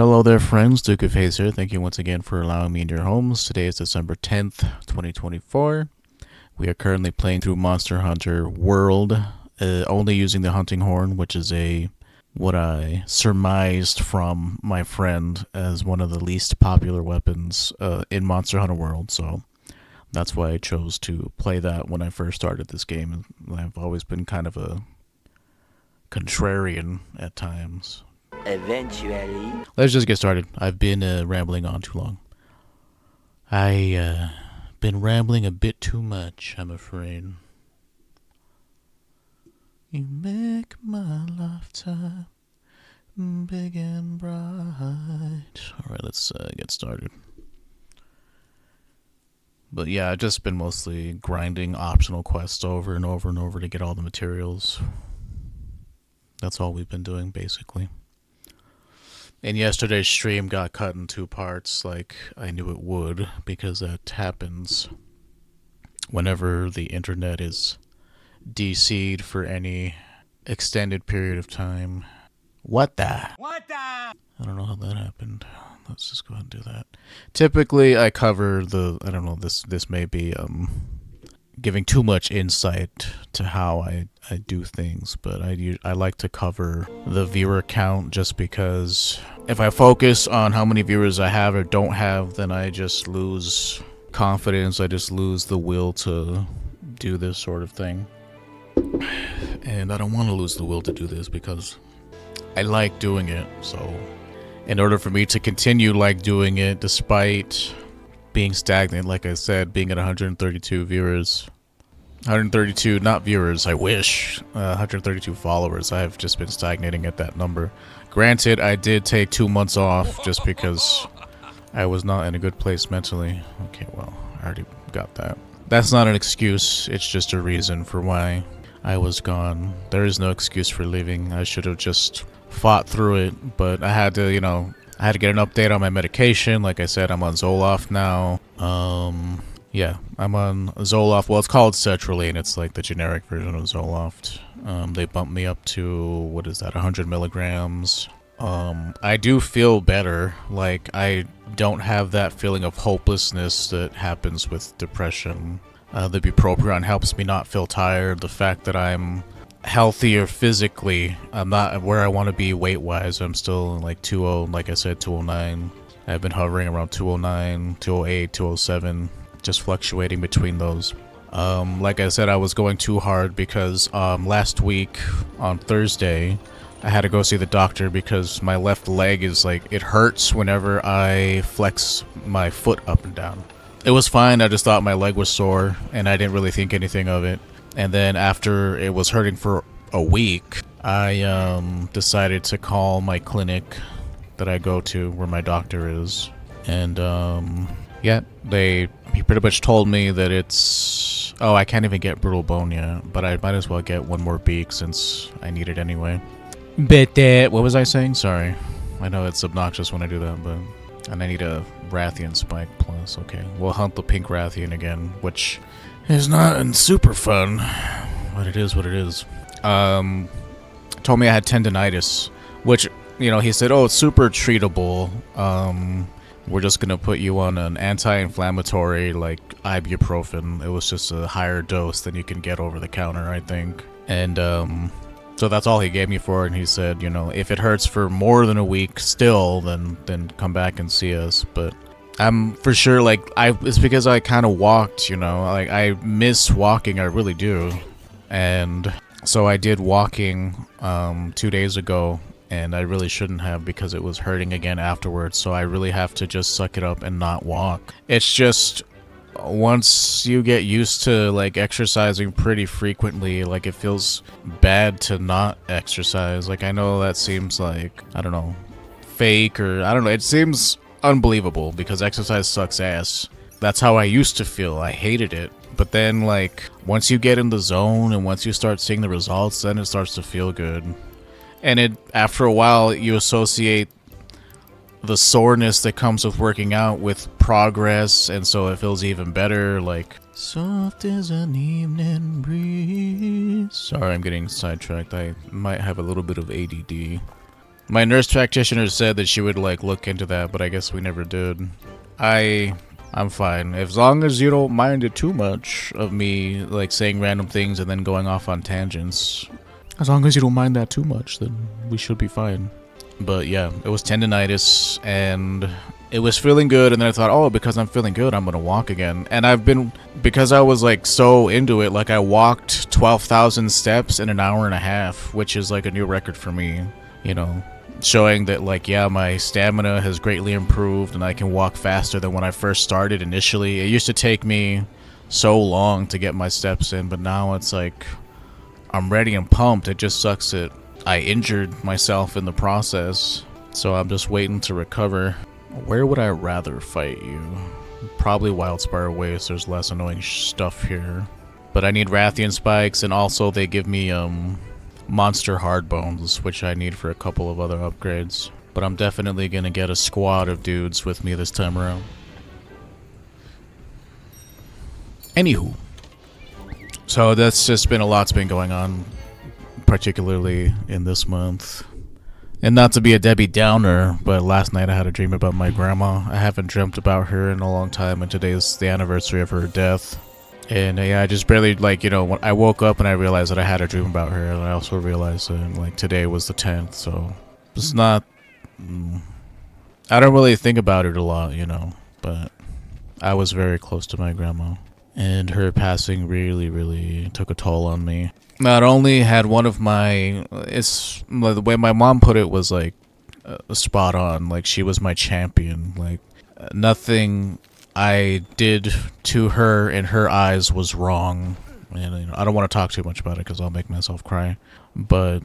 Hello there friends, Duke of Haze here. Thank you once again for allowing me in your homes. Today is December 10th, 2024. We are currently playing through Monster Hunter World, only using the hunting horn, which is what I surmised from my friend as one of the least popular weapons in Monster Hunter World, so that's why I chose to play that when I first started this game. I've always been kind of a contrarian at times. Eventually. Let's just get started. I've been rambling on too long. Been rambling a bit too much, I'm afraid. You make my lifetime big and bright. Alright, let's get started. But yeah, I've just been mostly grinding optional quests over and over and over to get all the materials. That's all we've been doing, basically. And yesterday's stream got cut in 2 parts, like I knew it would, because that happens whenever the internet is DC'd for any extended period of time. What the? I don't know how that happened. Let's just go ahead and do that. Typically, I cover I don't know, this may be giving too much insight to how I do things, but I like to cover the viewer count just because if I focus on how many viewers I have or don't have, then I just lose confidence, I just lose the will to do this sort of thing. And I don't want to lose the will to do this because I like doing it, so in order for me to continue like doing it despite being stagnant, like I said, being at 132 viewers, 132 not viewers, I wish, 132 followers. I've just been stagnating at that number. Granted, I did take 2 months off just because I was not in a good place mentally. Okay, well, I already got that. That's not an excuse, it's just a reason for why I was gone. There is no excuse for leaving. I should have just fought through it, but I had to, I had to get an update on my medication. Like I said, I'm on Zoloft now. Yeah, I'm on Zoloft. Well, it's called Sertraline. It's like the generic version of Zoloft. They bumped me up to, what is that, 100 milligrams. I do feel better. Like, I don't have that feeling of hopelessness that happens with depression. The bupropion helps me not feel tired. The fact that I'm healthier physically, I'm not where I want to be weight-wise. I'm still like 20, like I said, 209. I've been hovering around 209, 208, 207. Just fluctuating between those. Like I said, I was going too hard because last week on Thursday I had to go see the doctor because my left leg is like, it hurts whenever I flex my foot up and down. It was fine, I just thought my leg was sore and I didn't really think anything of it. And then after it was hurting for a week, I decided to call my clinic that I go to where my doctor is. And yeah, he pretty much told me that it's... Oh, I can't even get brittle bone yet, but I might as well get one more beak since I need it anyway. But what was I saying? Sorry. I know it's obnoxious when I do that, but... And I need a Rathian spike plus. Okay, we'll hunt the pink Rathian again, which is not super fun, but it is what it is. Told me I had tendinitis, which, he said, oh, it's super treatable. We're just gonna put you on an anti-inflammatory like ibuprofen. It was just a higher dose than you can get over the counter, I think. And so that's all he gave me for it. And he said, if it hurts for more than a week still, then come back and see us. But I'm for sure it's because I kind of walked, like I miss walking, I really do. And so I did walking 2 days ago. And I really shouldn't have because it was hurting again afterwards. So I really have to just suck it up and not walk. It's just once you get used to like exercising pretty frequently, like it feels bad to not exercise. Like I know that seems like, I don't know, fake or I don't know. It seems unbelievable because exercise sucks ass. That's how I used to feel. I hated it. But then like once you get in the zone and once you start seeing the results, then it starts to feel good. And after a while, you associate the soreness that comes with working out with progress, and so it feels even better, like, soft as an evening breeze. Sorry, I'm getting sidetracked. I might have a little bit of ADD. My nurse practitioner said that she would like look into that, but I guess we never did. I'm fine. As long as you don't mind it too much of me like saying random things and then going off on tangents. As long as you don't mind that too much, then we should be fine. But yeah, it was tendonitis and it was feeling good, and then I thought, oh, because I'm feeling good, I'm gonna walk again. And I've been, because I was like so into it, like I walked 12,000 steps in an hour and a half, which is like a new record for me, you know, showing that like, yeah, my stamina has greatly improved and I can walk faster than when I first started initially. It used to take me so long to get my steps in, but now it's like I'm ready and pumped. It just sucks that I injured myself in the process, so I'm just waiting to recover. Where would I rather fight you? Probably Wildspire Waste. There's less annoying stuff here. But I need Rathian spikes, and also they give me monster hard bones, which I need for a couple of other upgrades. But I'm definitely gonna get a squad of dudes with me this time around. Anywho. So that's just been a lot's been going on, particularly in this month. And not to be a Debbie Downer, but last night I had a dream about my grandma. I haven't dreamt about her in a long time, and today's the anniversary of her death. And yeah, I just barely, like, you know, when I woke up and I realized that I had a dream about her, and I also realized that, like, today was the 10th, so it's not... I don't really think about it a lot, you know, but I was very close to my grandma. And her passing really took a toll on me. Not only had one of my, the way my mom put it was like spot on. Like, she was my champion. Like, nothing I did to her in her eyes was wrong. And you know, I don't want to talk too much about it because I'll make myself cry. But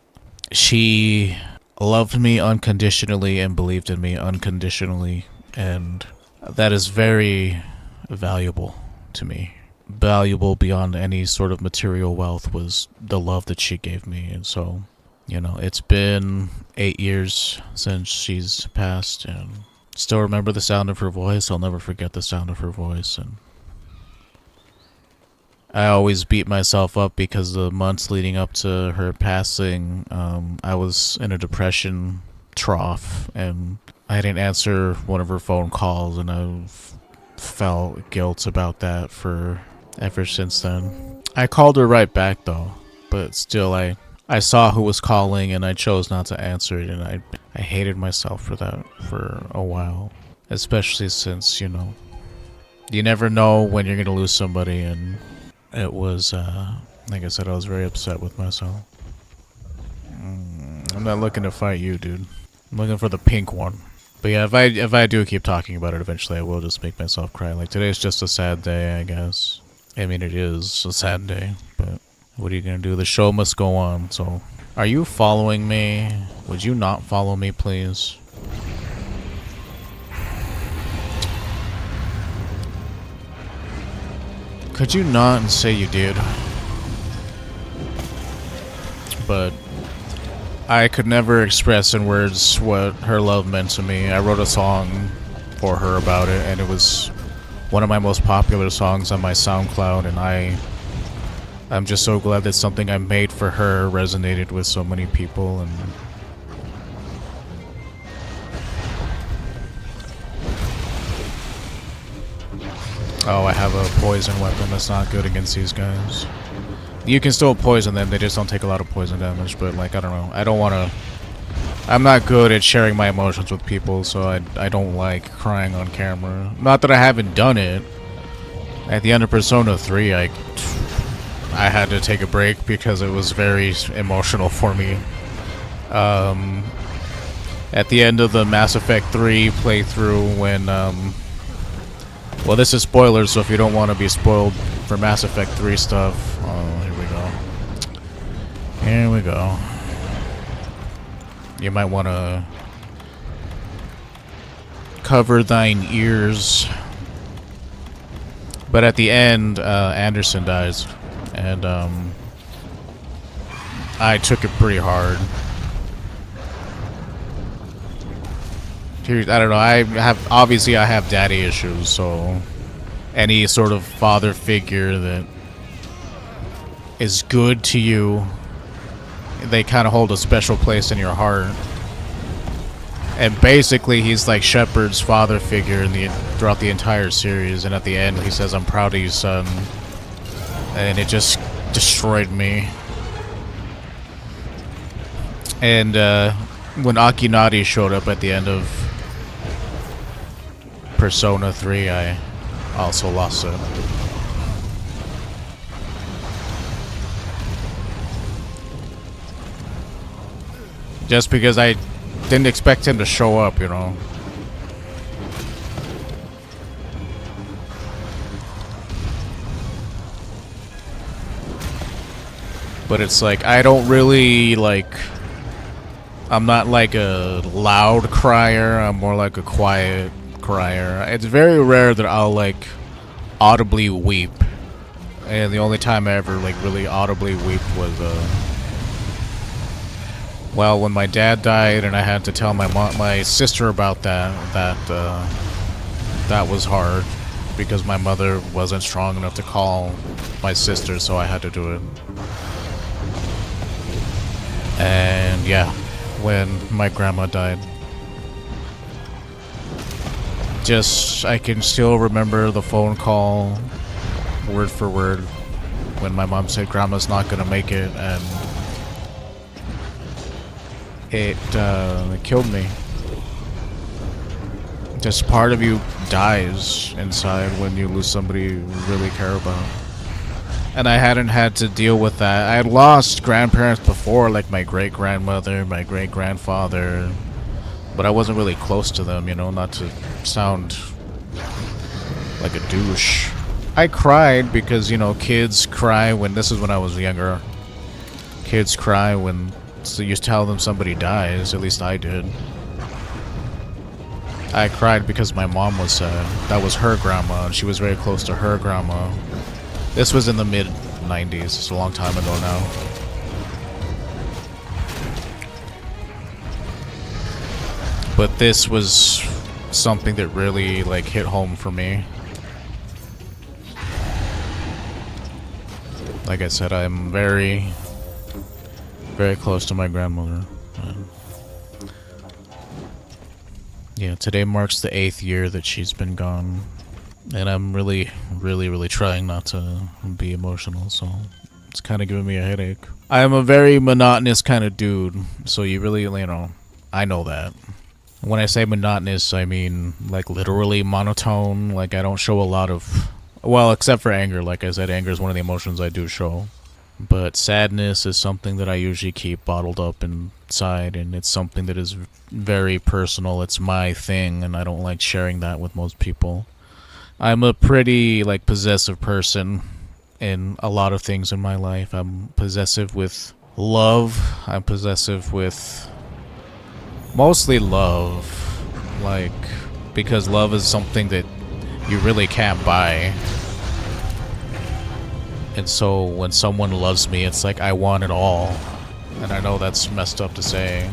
she loved me unconditionally and believed in me unconditionally, and that is very valuable to me. Valuable beyond any sort of material wealth was the love that she gave me. And so, you know, it's been 8 years since she's passed, and still remember the sound of her voice. I'll never forget the sound of her voice. And I always beat myself up because the months leading up to her passing, I was in a depression trough, and I didn't answer one of her phone calls, and I felt guilt about that for ever since then. I called her right back though, but still I saw who was calling and I chose not to answer it, and I hated myself for that for a while. Especially since, you know, you never know when you're gonna lose somebody, and it was, like I said, I was very upset with myself. I'm not looking to fight you, dude. I'm looking for the pink one. But yeah, if I do keep talking about it, eventually I will just make myself cry. Like, today's just a sad day, I guess. I mean, it is a sad day, but what are you gonna do? The show must go on, so... Are you following me? Would you not follow me, please? Could you not and say you did? But... I could never express in words what her love meant to me. I wrote a song for her about it, and it was one of my most popular songs on my SoundCloud, and I'm just so glad that something I made for her resonated with so many people. And oh, I have a poison weapon. That's not good against these guys. You can still poison them, they just don't take a lot of poison damage, but like, I don't know. I don't want to... I'm not good at sharing my emotions with people, so I don't like crying on camera. Not that I haven't done it. At the end of Persona 3, I had to take a break because it was very emotional for me. At the end of the Mass Effect 3 playthrough when, well, this is spoilers, so if you don't want to be spoiled for Mass Effect 3 stuff, here we go. Here we go. You might want to cover thine ears. But at the end, Anderson dies, and I took it pretty hard. I don't know, I have daddy issues, so any sort of father figure that is good to you, they kind of hold a special place in your heart. And basically, he's like Shepard's father figure throughout the entire series. And at the end, he says, "I'm proud of you, son." And it just destroyed me. And when Akinari showed up at the end of Persona 3, I also lost it. Just because I didn't expect him to show up, you know. But it's like, I don't really, like... I'm not like a loud crier, I'm more like a quiet crier. It's very rare that I'll, like, audibly weep. And the only time I ever, like, really audibly weep was, well, when my dad died and I had to tell my sister about that was hard because my mother wasn't strong enough to call my sister, so I had to do it. And yeah, when my grandma died, I can still remember the phone call, word for word, when my mom said Grandma's not gonna make it, and it killed me. Just part of you dies inside when you lose somebody you really care about. And I hadn't had to deal with that. I had lost grandparents before, like my great-grandmother, my great-grandfather, but I wasn't really close to them, you know, not to sound like a douche. I cried because, you know, kids cry when, this is when I was younger, kids cry when you tell them somebody dies, at least I did. I cried because my mom was sad. That was her grandma, and she was very close to her grandma. This was in the mid-90s, it's a long time ago now. But this was something that really, like, hit home for me. Like I said, I'm very, very close to my grandmother. Yeah, today marks the 8th year that she's been gone. And I'm really, really, really trying not to be emotional, so it's kind of giving me a headache. I am a very monotonous kind of dude, so you really, you know, I know that. When I say monotonous, I mean, like, literally monotone. Like, I don't show a lot of... Well, except for anger. Like I said, anger is one of the emotions I do show. But sadness is something that I usually keep bottled up inside, and it's something that is very personal. It's my thing, and I don't like sharing that with most people. I'm a pretty, like, possessive person in a lot of things in my life. I'm possessive with love. I'm possessive with mostly love. Like, because love is something that you really can't buy. And so when someone loves me, it's like I want it all. And I know that's messed up to say.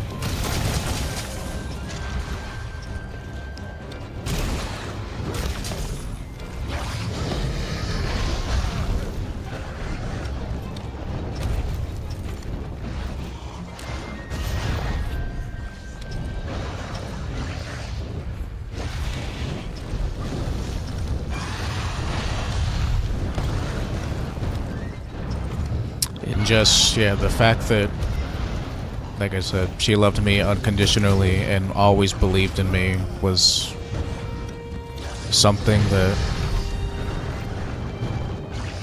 Just, yeah, the fact that, like I said, she loved me unconditionally and always believed in me was something that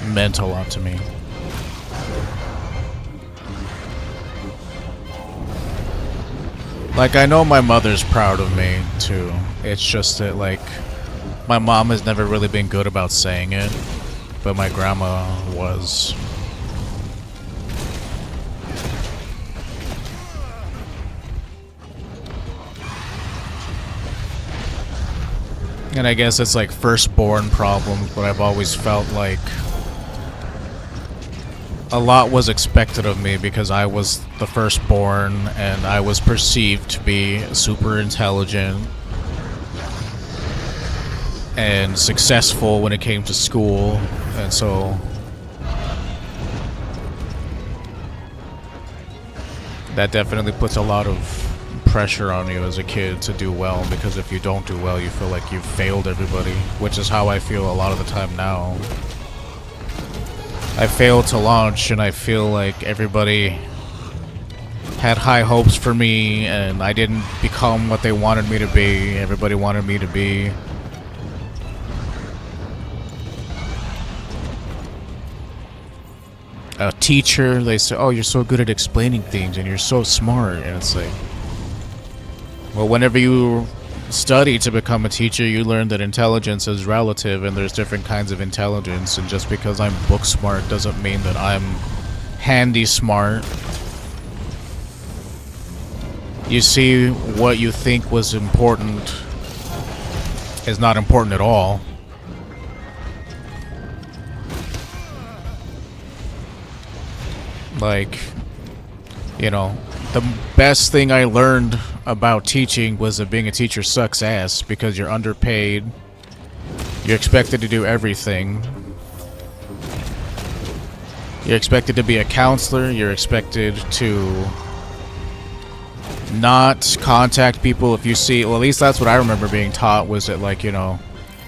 meant a lot to me. Like, I know my mother's proud of me, too. It's just that, like, my mom has never really been good about saying it, but my grandma was. And I guess it's like firstborn problems, but I've always felt like a lot was expected of me because I was the firstborn and I was perceived to be super intelligent and successful when it came to school, and so that definitely puts a lot of pressure on you as a kid to do well, because if you don't do well, you feel like you've failed everybody, which is how I feel a lot of the time now. I failed to launch, and I feel like everybody had high hopes for me, and I didn't become what they wanted me to be. Everybody wanted me to be a teacher. They say, oh, you're so good at explaining things, and you're so smart. And it's like, well, whenever you study to become a teacher, you learn that intelligence is relative, and there's different kinds of intelligence, and just because I'm book smart doesn't mean that I'm handy smart. You see, what you think was important is not important at all. Like, you know, the best thing I learned about teaching was that being a teacher sucks ass, because you're underpaid, you're expected to do everything. You're expected to be a counselor, you're expected to not contact people if you see, well, at least that's what I remember being taught, was that, like, you know,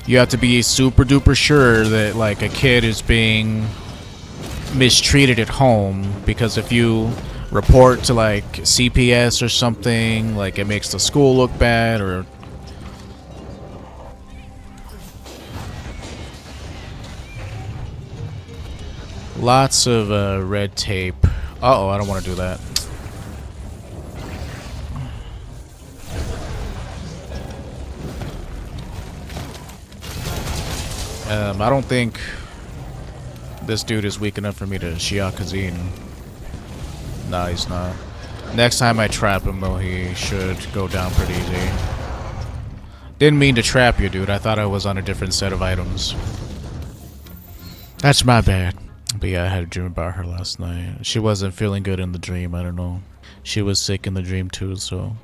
you have to be super duper sure that, like, a kid is being mistreated at home, because if you report to, like, CPS or something, like, it makes the school look bad. Or lots of red tape. Uh-oh, I don't want to do that. I don't think this dude is weak enough for me to Shiakazine. Nah, he's not. Next time I trap him, though, he should go down pretty easy. Didn't mean to trap you, dude. I thought I was on a different set of items. That's my bad. But yeah, I had a dream about her last night. She wasn't feeling good in the dream, I don't know. She was sick in the dream too, so...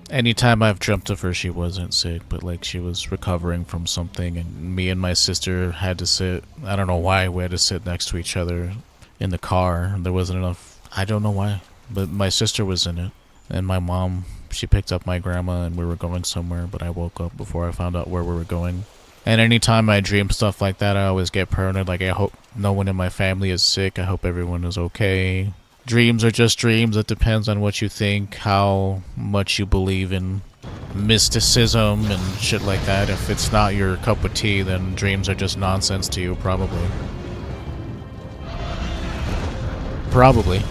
Anytime I've dreamt of her, she wasn't sick, but, like, she was recovering from something, and me and my sister had to sit... I don't know why we had to sit next to each other in the car. There wasn't enough... I don't know why, but my sister was in it. And my mom, she picked up my grandma, and we were going somewhere, but I woke up before I found out where we were going. And anytime I dream stuff like that, I always get paranoid. Like, I hope no one in my family is sick. I hope everyone is okay. Dreams are just dreams. It depends on what you think, how much you believe in mysticism and shit like that. If it's not your cup of tea, then dreams are just nonsense to you, probably. Probably.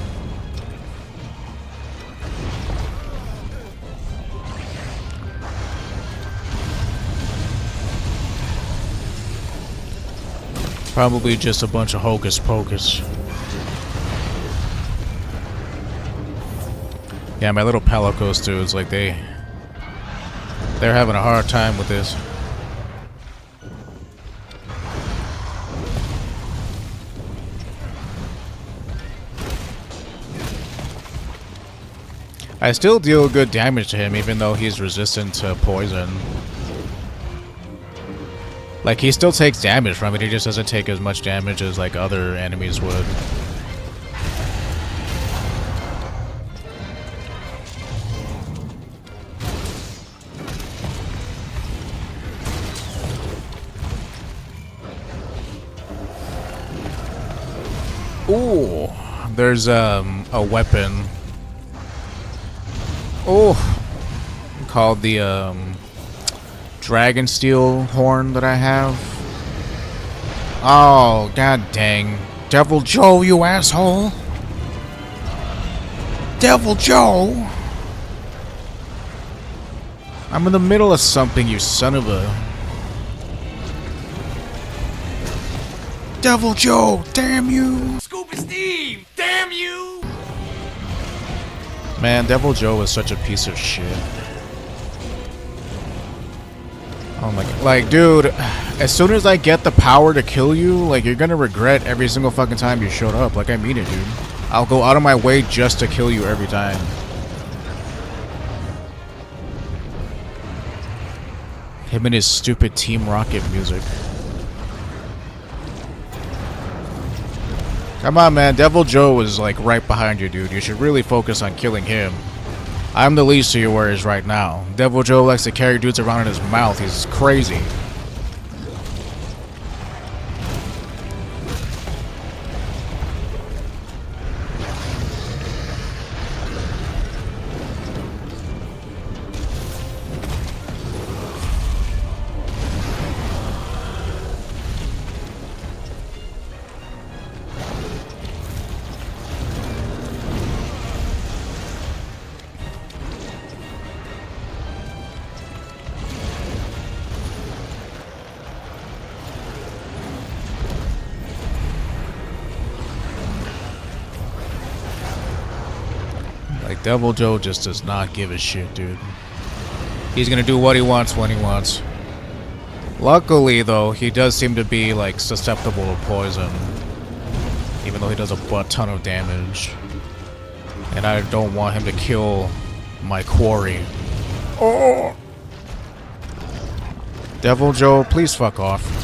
Probably just a bunch of hocus pocus. Yeah, my little Palicos dudes, like, they're having a hard time with this. I still deal good damage to him, even though he's resistant to poison. Like, he still takes damage from it, he just doesn't take as much damage as, like, other enemies would. Ooh, there's a weapon. Oh, called the dragon steel horn that I have. Oh, god dang. Devil Joe, you asshole. Devil Joe. I'm in the middle of something, you son of a... Devil Joe, damn you! Scuba Steve, damn you! Man, Devil Joe is such a piece of shit. Oh my god. Like, dude, as soon as I get the power to kill you, like, you're gonna regret every single fucking time you showed up. Like, I mean it, dude. I'll go out of my way just to kill you every time. Him and his stupid Team Rocket music. Come on, man. Devil Joe is, like, right behind you, dude. You should really focus on killing him. I'm the least of your worries right now. Devil Joe likes to carry dudes around in his mouth. He's crazy. Like, Devil Joe just does not give a shit, dude. He's gonna do what he wants when he wants. Luckily, though, he does seem to be, like, susceptible to poison. Even though he does a butt ton of damage. And I don't want him to kill my quarry. Oh! Devil Joe, please fuck off.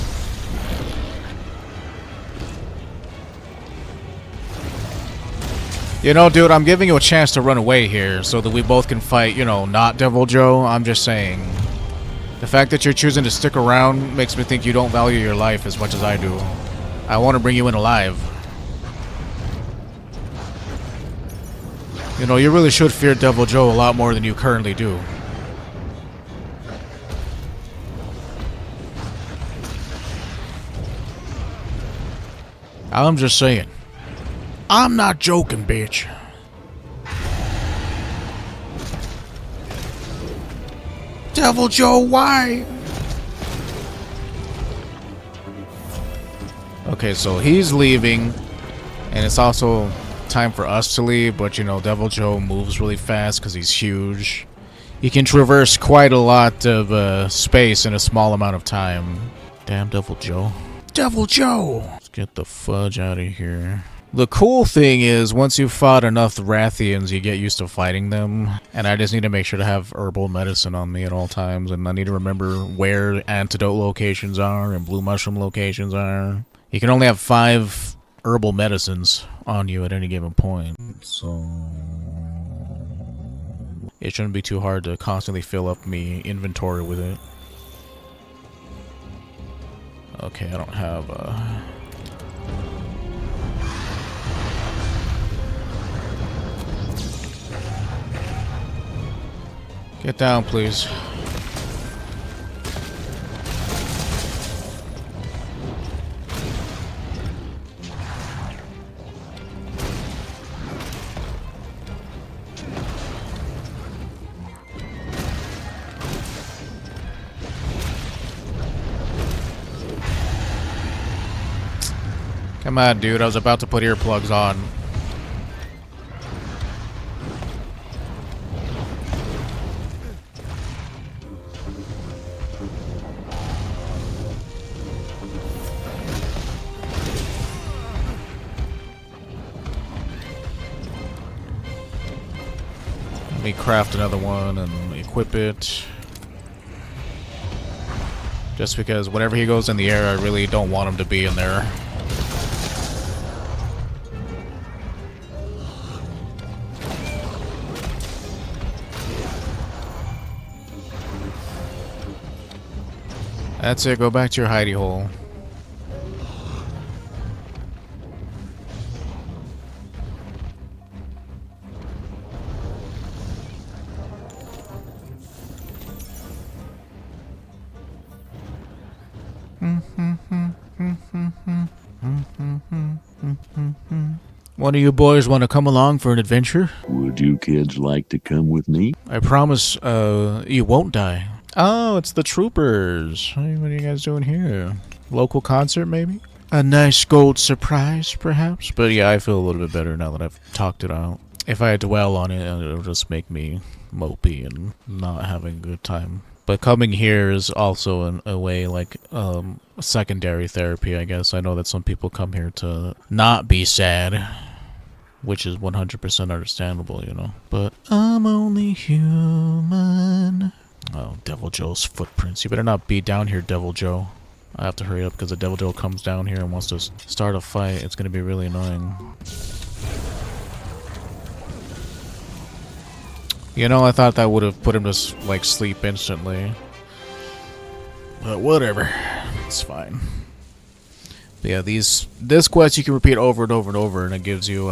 You know, dude, I'm giving you a chance to run away here so that we both can fight, you know, not Devil Joe. I'm just saying. The fact that you're choosing to stick around makes me think you don't value your life as much as I do. I want to bring you in alive. You know, you really should fear Devil Joe a lot more than you currently do. I'm just saying. I'm not joking, bitch. Devil Joe, why? Okay, so he's leaving, and it's also time for us to leave, but you know, Devil Joe moves really fast because he's huge. He can traverse quite a lot of space in a small amount of time. Damn Devil Joe. Devil Joe! Let's get the fudge out of here. The cool thing is, once you've fought enough Rathians, you get used to fighting them. And I just need to make sure to have herbal medicine on me at all times. And I need to remember where antidote locations are and blue mushroom locations are. You can only have 5 herbal medicines on you at any given point. So it shouldn't be too hard to constantly fill up me inventory with it. Okay, I don't have Get down, please. Come on, dude. I was about to put earplugs on. Let me craft another one and equip it. Just because whenever he goes in the air, I really don't want him to be in there. That's it, go back to your hidey hole. One of you boys want to come along for an adventure? Would you kids like to come with me? I promise, you won't die. Oh, it's the troopers. Hey, what are you guys doing here? Local concert, maybe? A nice gold surprise, perhaps? But yeah, I feel a little bit better now that I've talked it out. If I dwell on it, it'll just make me mopey and not having a good time. But coming here is also in a way like secondary therapy, I guess. I know that some people come here to not be sad, which is 100% understandable, you know. But I'm only human. Oh, Devil Joe's footprints. You better not be down here, Devil Joe. I have to hurry up because the Devil Joe comes down here and wants to start a fight. It's going to be really annoying. You know, I thought that would have put him to, like, sleep instantly. But whatever. It's fine. But yeah, this quest you can repeat over and over and over, and it gives you,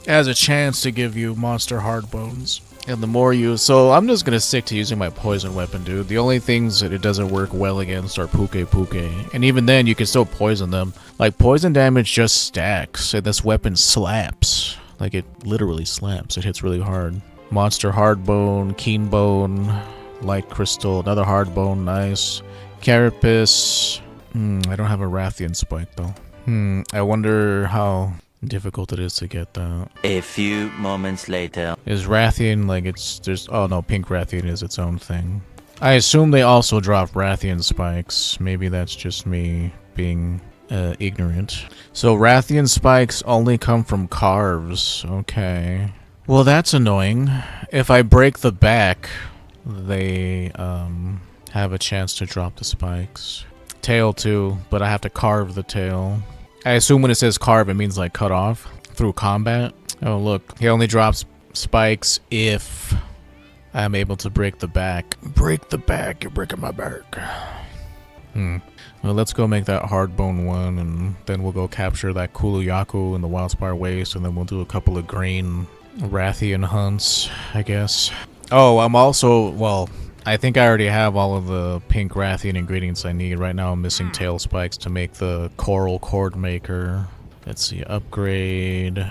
has a chance to give you monster hard bones. And the more you... So I'm just gonna stick to using my poison weapon, dude. The only things that it doesn't work well against are Puke. And even then, you can still poison them. Like, poison damage just stacks, and this weapon slaps. Like, it literally slaps. It hits really hard. Monster hard bone, keen bone, light crystal, another hard bone, nice. Carapace. I don't have a Rathian spike, though. I wonder how difficult it is to get that. A few moments later. Is Rathian, like, oh no, pink Rathian is its own thing. I assume they also drop Rathian spikes. Maybe that's just me being ignorant. So Rathian spikes only come from carves. Okay. Well, that's annoying. If I break the back, they have a chance to drop the spikes. Tail too, but I have to carve the tail. I assume when it says carve, it means like cut off through combat. Oh look, he only drops spikes if I'm able to break the back. Break the back, you're breaking my back. Well, let's go make that hardbone one, and then we'll go capture that Kuluyaku in the Wildspire Waste, and then we'll do a couple of green Rathian hunts, I guess. Oh, I'm also, well, I think I already have all of the pink Rathian ingredients I need. Right now I'm missing tail spikes to make the coral cord maker. Let's see, upgrade.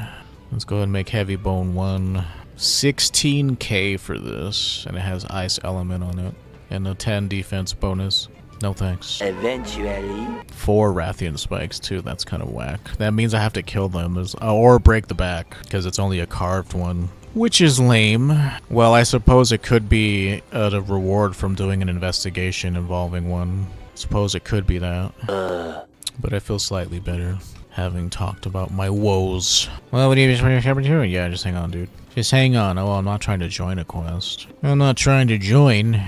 Let's go ahead and make heavy bone 1. 16k for this, and it has ice element on it. And a 10 defense bonus. No thanks. Eventually. 4 Rathian spikes too, that's kind of whack. That means I have to kill them, or break the back, because it's only a carved one. Which is lame. Well, I suppose it could be a reward from doing an investigation involving one. Suppose it could be that. But I feel slightly better having talked about my woes. Well, what are you doing? Yeah, just hang on, dude. Just hang on. Oh, I'm not trying to join a quest. I'm not trying to join.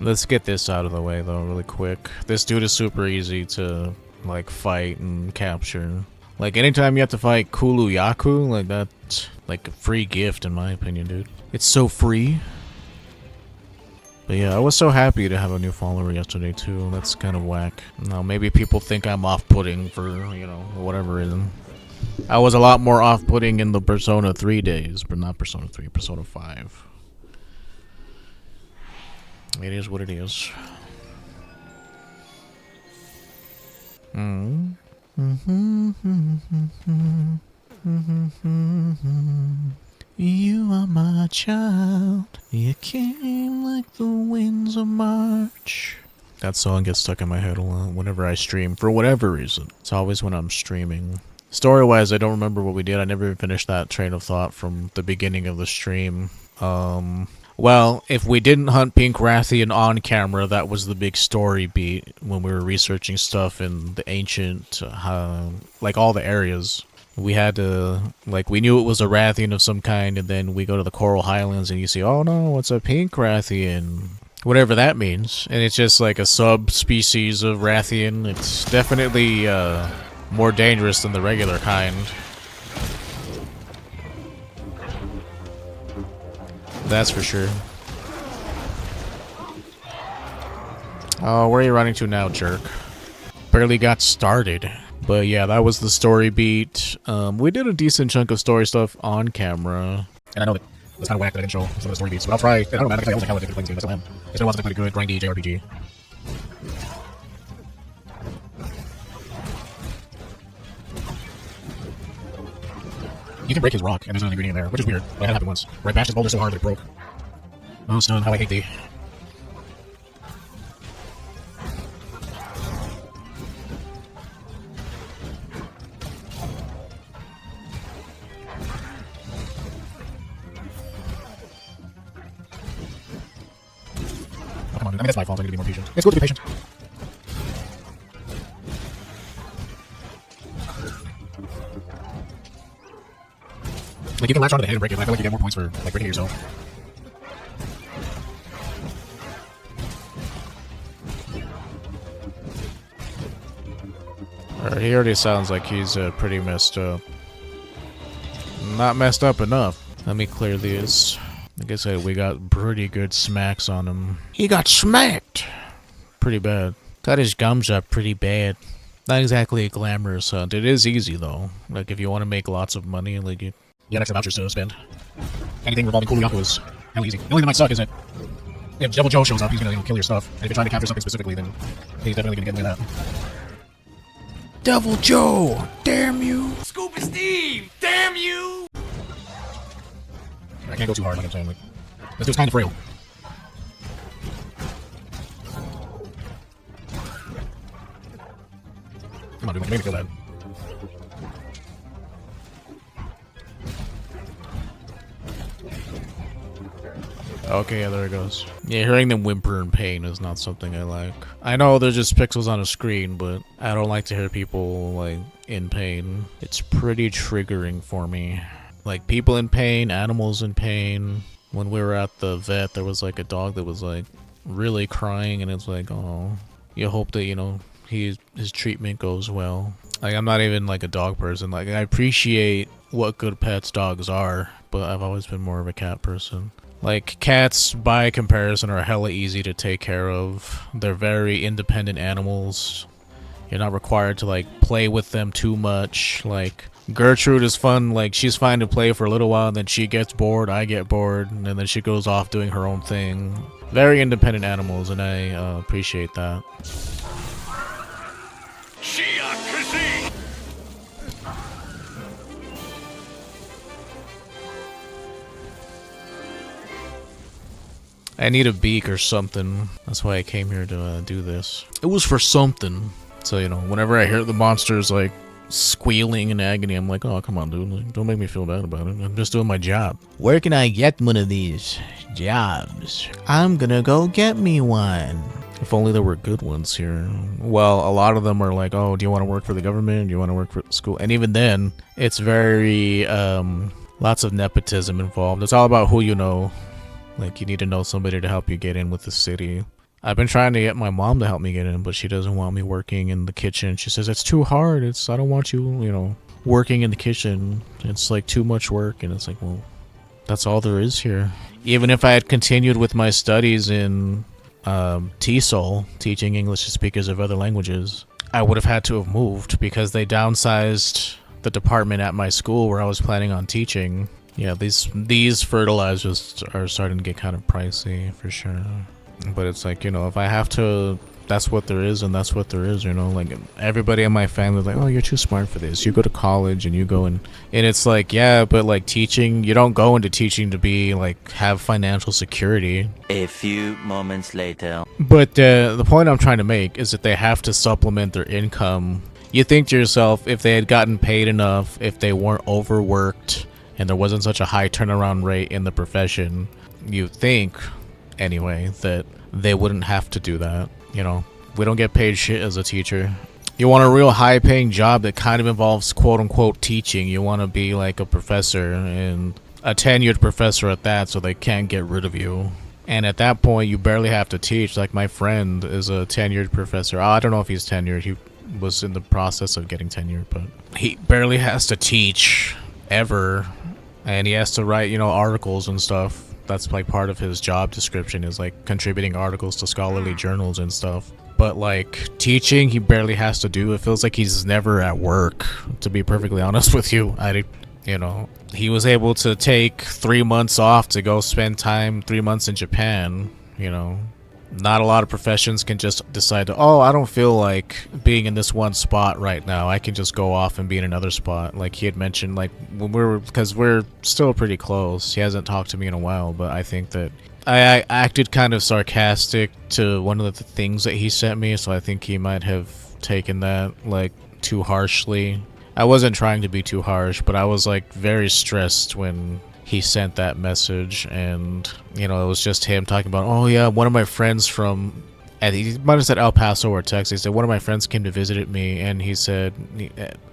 Let's get this out of the way, though, really quick. This dude is super easy to, like, fight and capture. Like, anytime you have to fight Kuluyaku, like, that's like a free gift, in my opinion, dude. It's so free. But yeah, I was so happy to have a new follower yesterday, too. That's kind of whack. Now, maybe people think I'm off-putting for, you know, whatever reason. I was a lot more off-putting in the Persona 3 days, but not Persona 3, Persona 5. It is what it is. You are my child. You came like the winds of March. That song gets stuck in my head a lot whenever I stream, for whatever reason. It's always when I'm streaming. Story-wise, I don't remember what we did. I never even finished that train of thought from the beginning of the stream. Well, if we didn't hunt Pink Rathian on camera, that was the big story beat when we were researching stuff in the ancient, like all the areas. We had to, like, we knew it was a Rathian of some kind, and then we go to the Coral Highlands and you see, oh no, it's a Pink Rathian. Whatever that means. And it's just like a subspecies of Rathian. It's definitely, more dangerous than the regular kind. That's for sure. Oh, where are you running to now, jerk? Barely got started. But yeah, that was the story beat. We did a decent chunk of story stuff on camera. And I know that it's kind of whack that I didn't show some of the story beats, but I'll try. I don't know, man. I always like how I did play this game. I still am. It's been a while since I played a good, grindy JRPG. You can break his rock, and there's an ingredient in there, which is weird. But I had it happen once. Where I bashed his boulder so hard that it broke. Oh, Stone, how I hate thee. Oh, come on, dude. I mean, that's my fault. I need to be more patient. It's good to be patient. Like, you can latch onto the head and break it, but I feel like you get more points for, like, breaking it yourself. Alright, he already sounds like he's pretty messed up. Not messed up enough. Let me clear these. Like I said, we got pretty good smacks on him. He got smacked! Pretty bad. Cut his gums up pretty bad. Not exactly a glamorous hunt. It is easy, though. Like, if you want to make lots of money, like, you get extra vouchers to spend. Anything revolving Kuliaku is hell easy. The only thing that might suck is that if Devil Joe shows up, he's gonna kill your stuff. And if you're trying to capture something specifically, then he's definitely gonna get away with that. Devil Joe! Damn you! Scuba Steve, damn you! I can't go too hard, like I'm saying. Like, this dude's kind of frail. Come on, dude, make me feel bad. Okay, yeah, there it goes. Yeah, hearing them whimper in pain is not something I like. I know they're just pixels on a screen, but I don't like to hear people, like, in pain. It's pretty triggering for me. Like, people in pain, animals in pain. When we were at the vet, there was, like, a dog that was, like, really crying, and it's like, oh, you hope that, you know, his treatment goes well. Like, I'm not even, like, a dog person. Like, I appreciate what good pets dogs are, but I've always been more of a cat person. Like, cats, by comparison, are hella easy to take care of. They're very independent animals. You're not required to, like, play with them too much. Like, Gertrude is fun. Like, she's fine to play for a little while, and then she gets bored, I get bored, and then she goes off doing her own thing. Very independent animals, and I appreciate that. I need a beak or something. That's why I came here to do this. It was for something. So, you know, whenever I hear the monsters, like, squealing in agony, I'm like, oh, come on, dude. Like, don't make me feel bad about it. I'm just doing my job. Where can I get one of these jobs? I'm gonna go get me one. If only there were good ones here. Well, a lot of them are like, oh, do you want to work for the government? Do you want to work for school? And even then, it's very, lots of nepotism involved. It's all about who you know. Like, you need to know somebody to help you get in with the city. I've been trying to get my mom to help me get in, but she doesn't want me working in the kitchen. She says, it's too hard. I don't want you, you know, working in the kitchen. It's, like, too much work. And it's like, well, that's all there is here. Even if I had continued with my studies in TESOL, teaching English to speakers of other languages, I would have had to have moved because they downsized the department at my school where I was planning on teaching. Yeah, these fertilizers are starting to get kind of pricey for sure. But it's like, you know, if I have to, that's what there is and that's what there is, you know. Like, everybody in my family is like, oh, you're too smart for this. You go to college and you go and it's like, yeah, but like teaching, you don't go into teaching to be like, have financial security. A few moments later. But the point I'm trying to make is that they have to supplement their income. You think to yourself, if they had gotten paid enough, if they weren't overworked, and there wasn't such a high turnaround rate in the profession, you think, anyway, that they wouldn't have to do that. You know, we don't get paid shit as a teacher. You want a real high-paying job that kind of involves quote-unquote teaching. You want to be like a professor, and a tenured professor at that, so they can't get rid of you. And at that point, you barely have to teach. Like, my friend is a tenured professor. I don't know if he's tenured. He was in the process of getting tenured, but he barely has to teach ever. And he has to write, you know, articles and stuff. That's like part of his job description, is like contributing articles to scholarly journals and stuff. But like teaching, he barely has to do. It feels like he's never at work, to be perfectly honest with you. You know, he was able to take 3 months off to go spend time 3 months in Japan, you know. Not a lot of professions can just decide to, oh, I don't feel like being in this one spot right now. I can just go off and be in another spot. Like he had mentioned, like when because we're still pretty close. He hasn't talked to me in a while, but I think that I acted kind of sarcastic to one of the things that he sent me. So I think he might have taken that like too harshly. I wasn't trying to be too harsh, but I was like very stressed when he sent that message, and you know, it was just him talking about, oh yeah, one of my friends from, and he might have said El Paso or Texas. He said one of my friends came to visit me, and he said,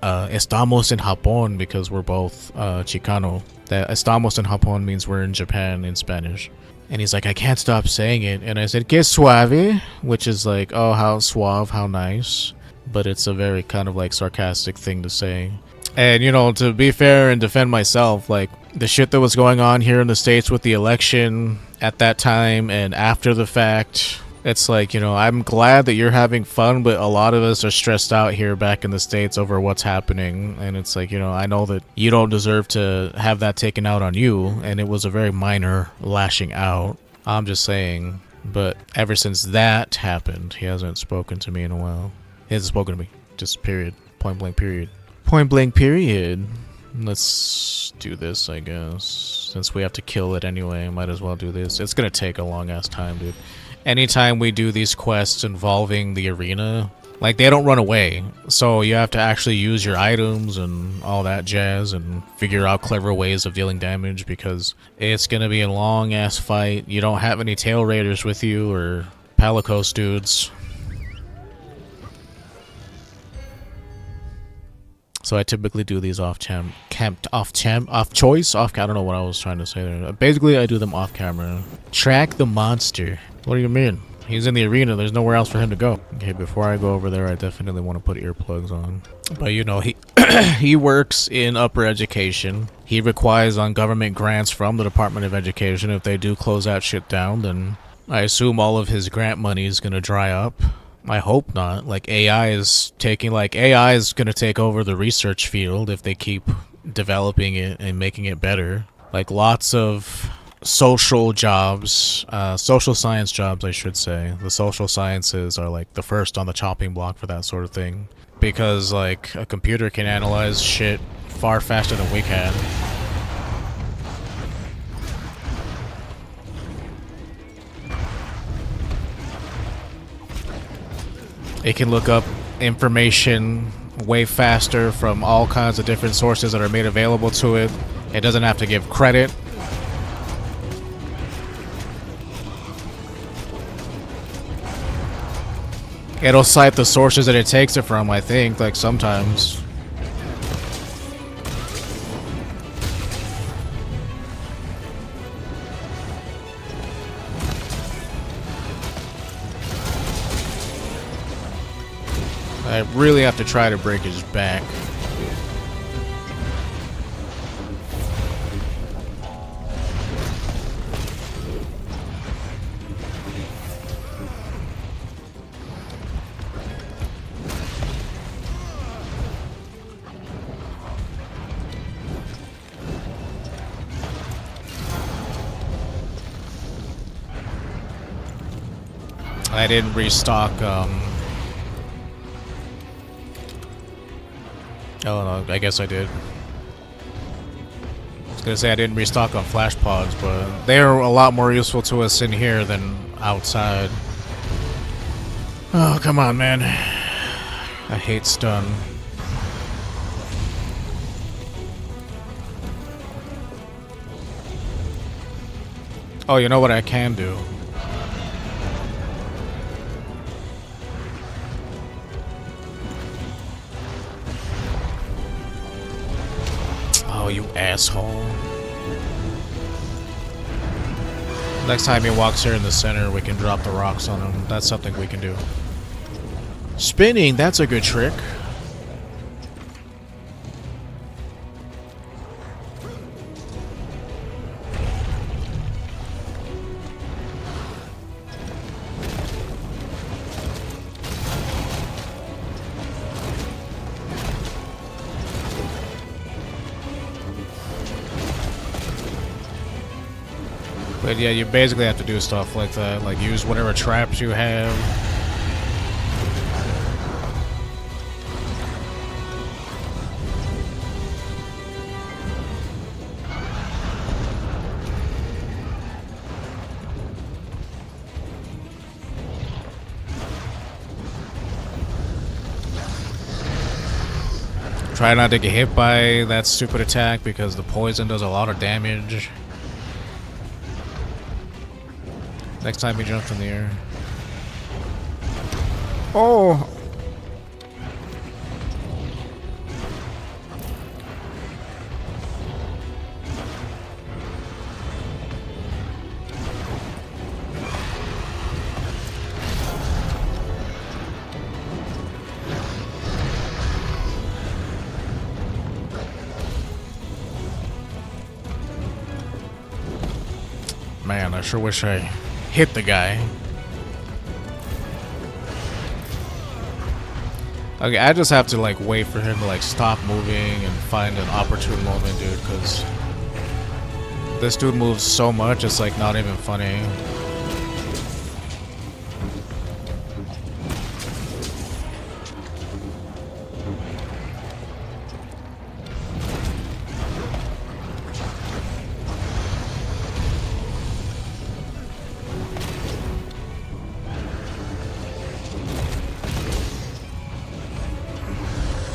estamos en Japón, because we're both Chicano. That estamos en Japón means we're in Japan in Spanish. And he's like, I can't stop saying it. And I said, que suave, which is like, oh, how suave, how nice. But it's a very kind of like sarcastic thing to say. And, you know, to be fair and defend myself, like, the shit that was going on here in the States with the election at that time and after the fact, it's like, you know, I'm glad that you're having fun, but a lot of us are stressed out here back in the States over what's happening. And it's like, you know, I know that you don't deserve to have that taken out on you, and it was a very minor lashing out. I'm just saying. But ever since that happened, he hasn't spoken to me in a while. He hasn't spoken to me. Just period. Point blank period. Point blank period. Let's do this, I guess. Since we have to kill it anyway, might as well do this. It's gonna take a long ass time, dude. Anytime we do these quests involving the arena, like, they don't run away. So you have to actually use your items and all that jazz and figure out clever ways of dealing damage, because it's gonna be a long ass fight. You don't have any tail raiders with you or Palicos dudes. So I typically do these off choice. I don't know what I was trying to say there. Basically, I do them off camera. Track the monster. What do you mean? He's in the arena. There's nowhere else for him to go. Okay, before I go over there, I definitely want to put earplugs on. But you know, he he works in upper education. He requires on government grants from the Department of Education. If they do close that shit down, then I assume all of his grant money is gonna dry up. I hope not. Like, AI is gonna take over the research field if they keep developing it and making it better. Like, lots of social jobs, social science jobs, I should say. The social sciences are like the first on the chopping block for that sort of thing. Because, like, a computer can analyze shit far faster than we can. It can look up information way faster from all kinds of different sources that are made available to it. It doesn't have to give credit. It'll cite the sources that it takes it from, I think, like, sometimes. I really have to try to break his back. I didn't restock, oh no, I guess I did. I was gonna say I didn't restock on flash pods, but they're a lot more useful to us in here than outside. Oh, come on, man. I hate stun. Oh, you know what I can do? Oh, you asshole. Next time he walks here in the center, we can drop the rocks on him. That's something we can do. Spinning, that's a good trick. But yeah, you basically have to do stuff like that, like use whatever traps you have. Try not to get hit by that stupid attack because the poison does a lot of damage. Next time he jumps in the air. Oh! I sure wish I hit the guy. Okay, I just have to like wait for him to like stop moving and find an opportune moment, dude, because this dude moves so much, it's like not even funny.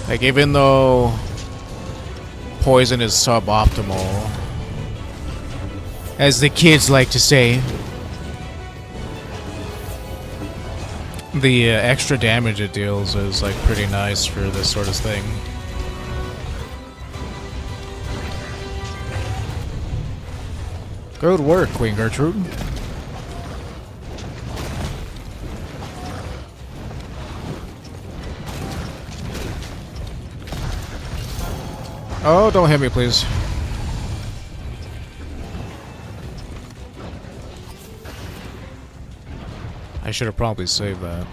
Like, even though poison is suboptimal, as the kids like to say, the extra damage it deals is like pretty nice for this sort of thing. Good work, Queen Gertrude. Oh, don't hit me, please. I should have probably saved that.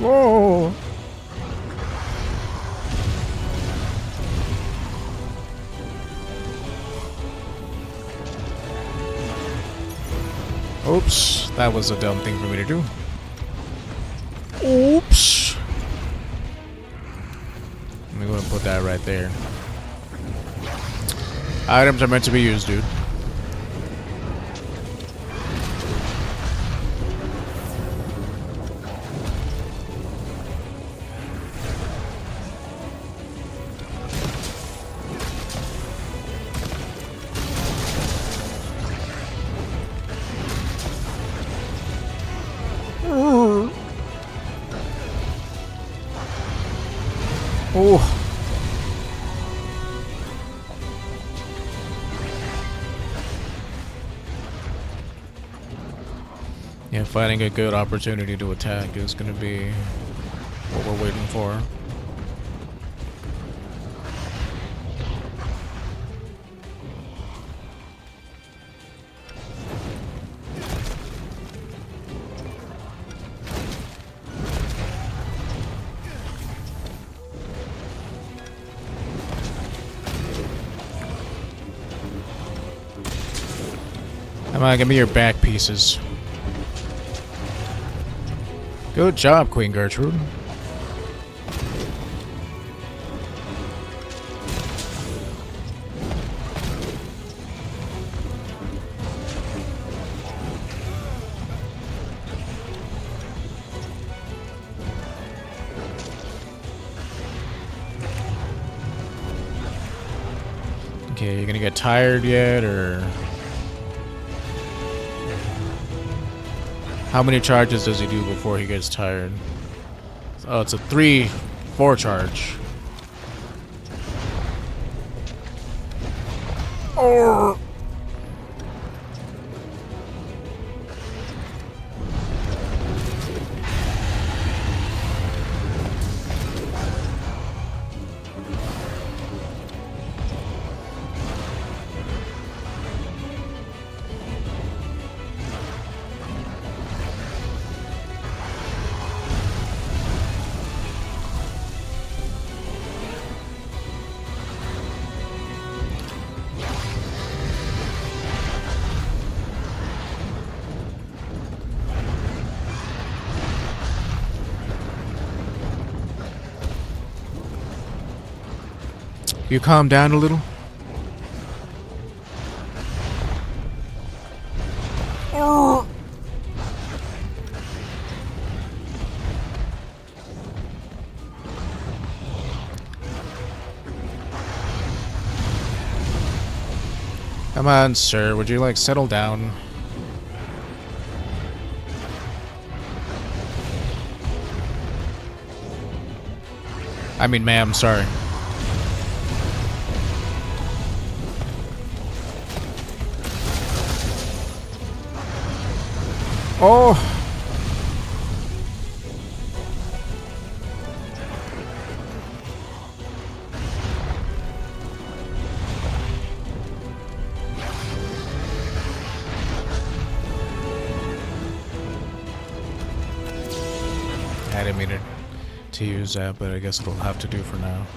Whoa! Oops, that was a dumb thing for me to do. Oops! Let me go and put that right there. Items are meant to be used, dude. Oh. Yeah, finding a good opportunity to attack is going to be what we're waiting for. Come on, give me your back pieces. Good job, Queen Gertrude. Okay, you gonna get tired yet, or... How many charges does he do before he gets tired? Oh, it's a 3-4 charge. Oh. You calm down a little? Come on, sir. Would you like settle down? I mean, ma'am, sorry. Oh! I didn't mean to use that, but I guess it'll have to do for now.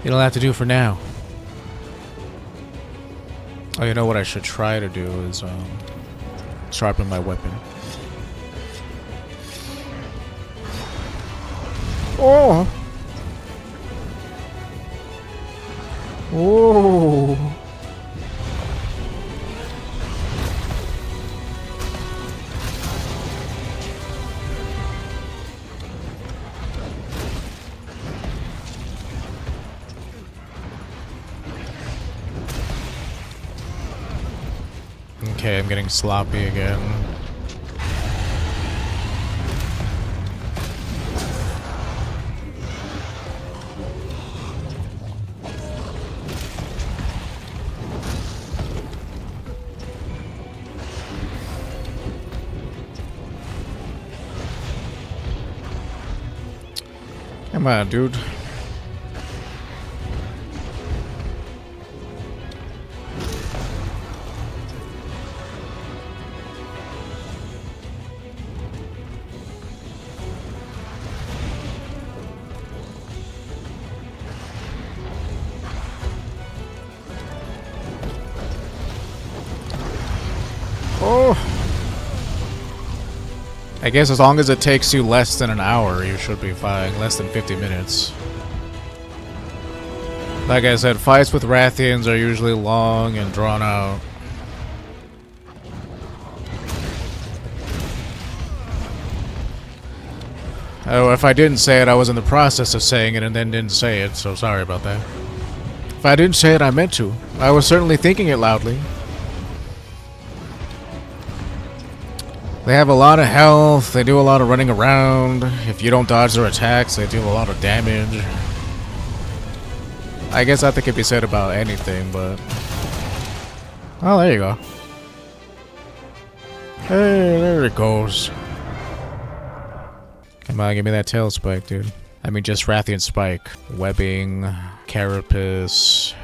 It'll have to do for now. Oh, you know what I should try to do is sharpen my weapon. Oh! Oh! Okay, I'm getting sloppy again. Come on, dude. Oh! I guess as long as it takes you less than an hour, you should be fine. Less than 50 minutes. Like I said, fights with Rathians are usually long and drawn out. Oh, if I didn't say it, I was in the process of saying it and then didn't say it, so sorry about that. If I didn't say it, I meant to. I was certainly thinking it loudly. They have a lot of health, they do a lot of running around. If you don't dodge their attacks, they do a lot of damage. I guess that could be said about anything, but... Oh, there you go. Hey, there it goes. Come on, give me that tail spike, dude. I mean, just Rathian spike. Webbing, carapace.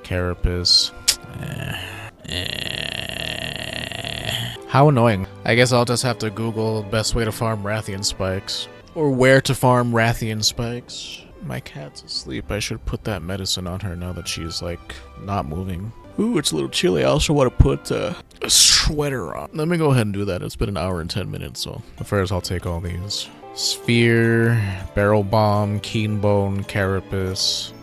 How annoying. I guess I'll just have to Google best way to farm Rathian spikes. Or where to farm Rathian spikes. My cat's asleep. I should put that medicine on her now that she's, like, not moving. Ooh, it's a little chilly. I also want to put a sweater on. Let me go ahead and do that. It's been an hour and 10 minutes, so... But first, I'll take all these. Sphere, barrel bomb, keen bone, carapace.